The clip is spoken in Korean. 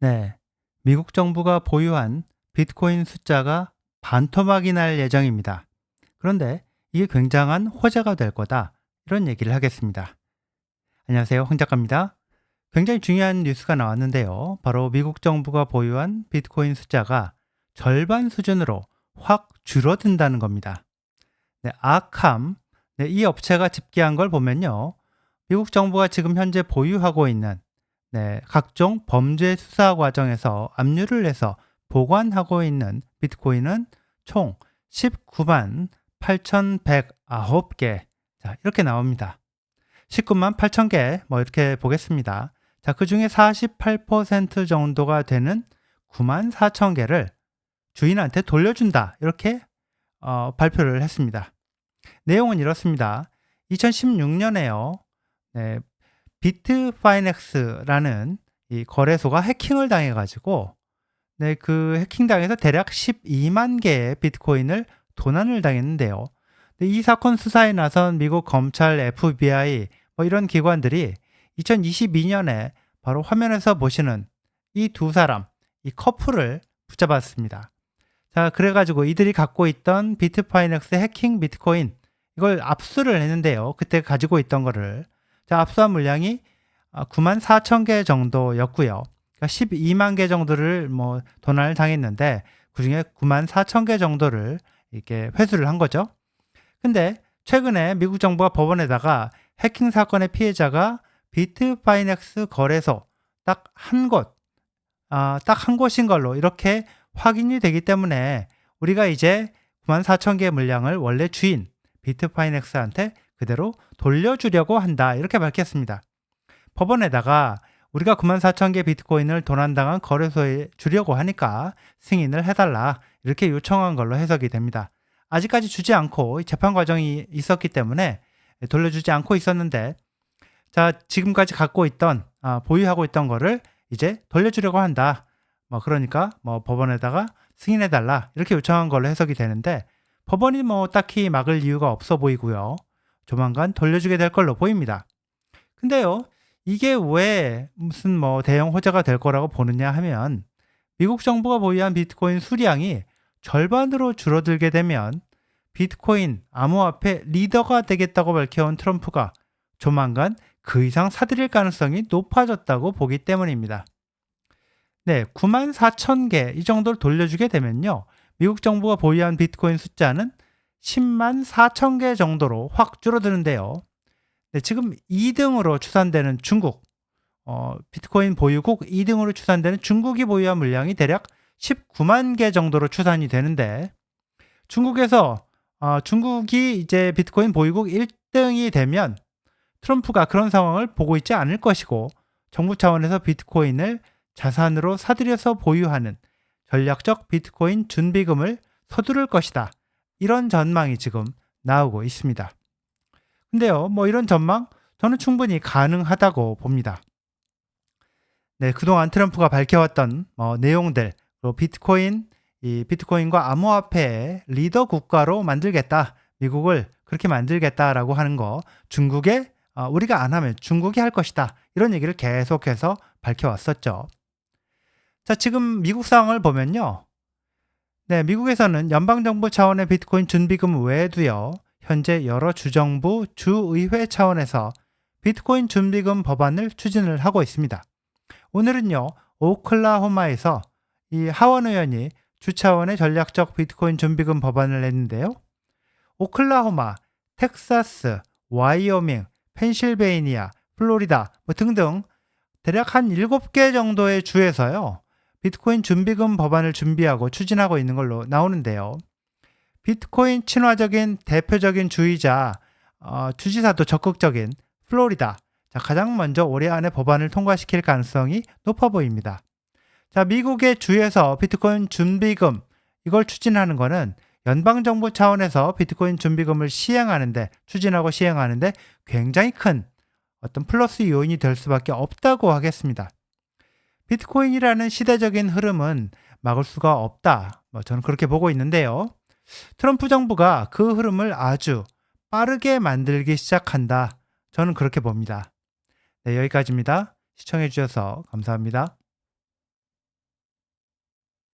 네, 미국 정부가 보유한 비트코인 숫자가 반토막이 날 예정입니다. 그런데 이게 굉장한 호재가 될 거다. 이런 얘기를 하겠습니다. 안녕하세요. 황 작가입니다. 굉장히 중요한 뉴스가 나왔는데요. 바로 미국 정부가 보유한 비트코인 숫자가 절반 수준으로 확 줄어든다는 겁니다. 네, 아캄, 네, 이 업체가 집계한 걸 보면요. 미국 정부가 지금 현재 보유하고 있는 각종 범죄 수사 과정에서 압류를 해서 보관하고 있는 비트코인은 총 19만 8,109개. 자, 이렇게 나옵니다. 19만 8천 개, 이렇게 보겠습니다. 자, 그 중에 48% 정도가 되는 9만 4천 개를 주인한테 돌려준다. 이렇게 발표를 했습니다. 내용은 이렇습니다. 2016년에요. 비트파이넥스라는 이 거래소가 해킹을 당해가지고 그 해킹당해서 대략 12만 개의 비트코인을 도난을 당했는데요. 이 사건 수사에 나선 미국 검찰, FBI 이런 기관들이 2022년에 바로 화면에서 보시는 이 두 사람, 이 커플을 붙잡았습니다. 자, 그래가지고 이들이 갖고 있던 비트파이넥스 해킹 비트코인 이걸 압수를 했는데요. 그때 가지고 있던 거를. 자, 압수한 물량이 9만 4천 개 정도였고요. 그러니까 12만 개 정도를 도난을 당했는데 그중에 9만 4천 개 정도를 이렇게 회수를 한 거죠. 근데 최근에 미국 정부가 법원에다가 해킹 사건의 피해자가 비트파이넥스 거래소 딱 한 곳, 딱 한 곳인 걸로 이렇게 확인이 되기 때문에 우리가 이제 9만 4천 개의 물량을 원래 주인 비트파이넥스한테 그대로 돌려주려고 한다. 이렇게 밝혔습니다. 법원에다가 우리가 9만 4천 개 비트코인을 도난당한 거래소에 주려고 하니까 승인을 해달라. 이렇게 요청한 걸로 해석이 됩니다. 아직까지 주지 않고 재판 과정이 있었기 때문에 돌려주지 않고 있었는데 자, 지금까지 갖고 있던 보유하고 있던 거를 이제 돌려주려고 한다. 그러니까 법원에다가 승인해달라. 이렇게 요청한 걸로 해석이 되는데 법원이 딱히 막을 이유가 없어 보이고요. 조만간 돌려주게 될 걸로 보입니다. 근데요, 이게 왜 무슨 대형 호재가 될 거라고 보느냐 하면 미국 정부가 보유한 비트코인 수량이 절반으로 줄어들게 되면 비트코인 암호화폐 리더가 되겠다고 밝혀온 트럼프가 조만간 그 이상 사들일 가능성이 높아졌다고 보기 때문입니다. 네, 9만 4천 개 이 정도를 돌려주게 되면요. 미국 정부가 보유한 비트코인 숫자는 10만 4천 개 정도로 확 줄어드는데요. 네, 지금 2등으로 추산되는 중국, 비트코인 보유국 2등으로 추산되는 중국이 보유한 물량이 대략 19만 개 정도로 추산이 되는데 중국이 이제 비트코인 보유국 1등이 되면 트럼프가 그런 상황을 보고 있지 않을 것이고 정부 차원에서 비트코인을 자산으로 사들여서 보유하는 전략적 비트코인 준비금을 서두를 것이다. 이런 전망이 지금 나오고 있습니다. 근데요, 이런 전망 저는 충분히 가능하다고 봅니다. 네, 그동안 트럼프가 밝혀왔던 내용들, 그리고 비트코인과 암호화폐의 리더 국가로 만들겠다. 미국을 그렇게 만들겠다라고 하는 거, 중국에 우리가 안 하면 중국이 할 것이다. 이런 얘기를 계속해서 밝혀왔었죠. 자, 지금 미국 상황을 보면요. 네, 미국에서는 연방정부 차원의 비트코인 준비금 외에도요. 현재 여러 주정부, 주의회 차원에서 비트코인 준비금 법안을 추진을 하고 있습니다. 오늘은요. 오클라호마에서 이 하원 의원이 주 차원의 전략적 비트코인 준비금 법안을 냈는데요. 오클라호마, 텍사스, 와이오밍, 펜실베이니아, 플로리다 등등 대략 한 7개 정도의 주에서요. 비트코인 준비금 법안을 준비하고 추진하고 있는 걸로 나오는데요. 비트코인 친화적인 대표적인 주이자 주지사도 적극적인 플로리다. 자, 가장 먼저 올해 안에 법안을 통과시킬 가능성이 높아 보입니다. 자, 미국의 주에서 비트코인 준비금 이걸 추진하는 거는 연방정부 차원에서 비트코인 준비금을 추진하고 시행하는데 굉장히 큰 어떤 플러스 요인이 될 수밖에 없다고 하겠습니다. 비트코인이라는 시대적인 흐름은 막을 수가 없다. 저는 그렇게 보고 있는데요. 트럼프 정부가 그 흐름을 아주 빠르게 만들기 시작한다. 저는 그렇게 봅니다. 네, 여기까지입니다. 시청해 주셔서 감사합니다.